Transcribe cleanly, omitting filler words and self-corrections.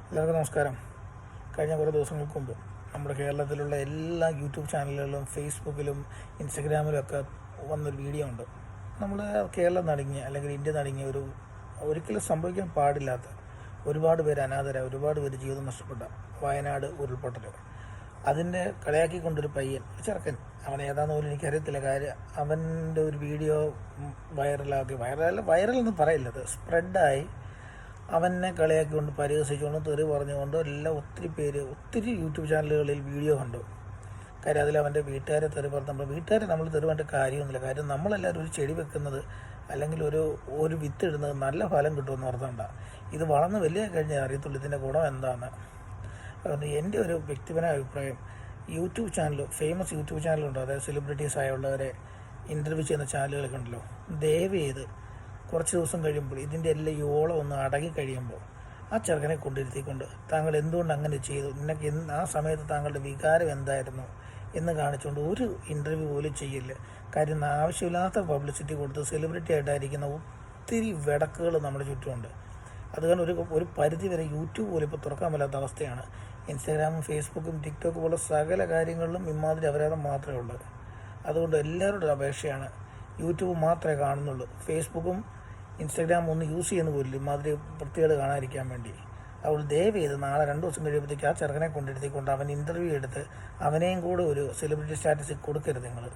എല്ലാവർക്കും നമസ്കാരം. കഴിഞ്ഞ കുറേ ദിവസങ്ങൾക്ക് മുമ്പ് നമ്മുടെ കേരളത്തിലുള്ള എല്ലാ യൂട്യൂബ് ചാനലുകളിലും ഫേസ്ബുക്കിലും ഇൻസ്റ്റഗ്രാമിലും ഒക്കെ വന്നൊരു വീഡിയോ ഉണ്ട്. നമ്മൾ കേരളം നടുങ്ങിയ അല്ലെങ്കിൽ ഇന്ത്യ നടുങ്ങിയ ഒരിക്കലും സംഭവിക്കാൻ പാടില്ലാത്ത ഒരുപാട് പേര് അനാഥരായ, ഒരുപാട് പേര് ജീവിതം നഷ്ടപ്പെട്ട വയനാട് ഉരുൾപൊട്ടൽ. അതിൻ്റെ കളിയാക്കിക്കൊണ്ടൊരു പയ്യൻ, ചെറുക്കൻ, അവൻ ഏതാണെന്ന് പോലും എനിക്കറിയത്തില്ല. കാര്യം അവൻ്റെ ഒരു വീഡിയോ വൈറലെന്ന് പറയില്ല, അത് സ്പ്രെഡായി. അവനെ കളിയാക്കിക്കൊണ്ട്, പരിഹസിച്ചുകൊണ്ട്, തെറി പറഞ്ഞുകൊണ്ട് എല്ലാം ഒത്തിരി യൂട്യൂബ് ചാനലുകളിൽ വീഡിയോ കണ്ടു. കാര്യം അതിൽ അവൻ്റെ വീട്ടുകാരെ തെറി പറഞ്ഞ്, വീട്ടുകാരെ നമ്മൾ തെറി പറഞ്ഞിട്ട് കാര്യമൊന്നുമില്ല. കാര്യം നമ്മളെല്ലാവരും ഒരു ചെടി വെക്കുന്നത് അല്ലെങ്കിൽ ഒരു വിത്ത് ഇടുന്നത് നല്ല ഫലം കിട്ടുമെന്ന് ഓർത്തണ്ട. ഇത് വളർന്ന് വലിയ കഴിഞ്ഞാൽ അറിയത്തുള്ളൂ ഇതിൻ്റെ ഗുണം എന്താണ്. അതുകൊണ്ട് എൻ്റെ ഒരു വ്യക്തിപരമായ അഭിപ്രായം, യൂട്യൂബ് ചാനൽ, ഫേമസ് യൂട്യൂബ് ചാനലുണ്ടോ, അതായത് സെലിബ്രിറ്റീസ് ആയുള്ളവരെ ഇൻ്റർവ്യൂ ചെയ്യുന്ന ചാനലുകളൊക്കെ ഉണ്ടല്ലോ, ദയവ് ചെയ്ത് കുറച്ച് ദിവസം കഴിയുമ്പോൾ ഇതിൻ്റെ എല്ലാം ഈ ഓളം ഒന്ന് അടങ്ങി കഴിയുമ്പോൾ ആ ചെറുക്കനെ കൊണ്ടിരുത്തിക്കൊണ്ട് താങ്കൾ എന്തുകൊണ്ട് അങ്ങനെ ചെയ്തു, നിനക്ക് ആ സമയത്ത് താങ്കളുടെ വികാരം എന്തായിരുന്നു എന്ന് കാണിച്ചുകൊണ്ട് ഒരു ഇൻ്റർവ്യൂ പോലും ചെയ്യില്ല. കാര്യം ആവശ്യമില്ലാത്ത പബ്ലിസിറ്റി കൊടുത്ത് സെലിബ്രിറ്റി ആയിട്ടായിരിക്കുന്ന ഒത്തിരി വിടക്കുകൾ നമ്മുടെ ചുറ്റുമുണ്ട്. അതുകൊണ്ട് ഒരു പരിധി വരെ യൂട്യൂബ് പോലും ഇപ്പോൾ തുറക്കാൻ പറ്റാത്ത അവസ്ഥയാണ്. ഇൻസ്റ്റാഗ്രാമും ഫേസ്ബുക്കും ടിക്ടോക്ക് പോലെ സകല കാര്യങ്ങളിലും ഇമാതിരി അപരാധം മാത്രമേ ഉള്ളൂ. അതുകൊണ്ട് എല്ലാവരുടെ അപേക്ഷയാണ്, യൂട്യൂബ് മാത്രമേ കാണുന്നുള്ളൂ, ഫേസ്ബുക്കും ഇൻസ്റ്റാഗ്രാം ഒന്ന് യൂസ് ചെയ്യുന്ന പോലും ഇമാതിരി വൃത്തികേട് കാണാതിരിക്കാൻ വേണ്ടി. അതുകൊണ്ട് ദയവ് ചെയ്ത് നാളെ 2 ദിവസം കഴിയുമ്പോഴത്തേക്ക് ആ ചെറുക്കനെ കൊണ്ടിരുത്തിക്കൊണ്ട് അവൻ ഇൻ്റർവ്യൂ എടുത്ത് അവനെയും കൂടെ ഒരു സെലിബ്രിറ്റി സ്റ്റാറ്റസിൽ കൊടുക്കരുത് നിങ്ങൾ.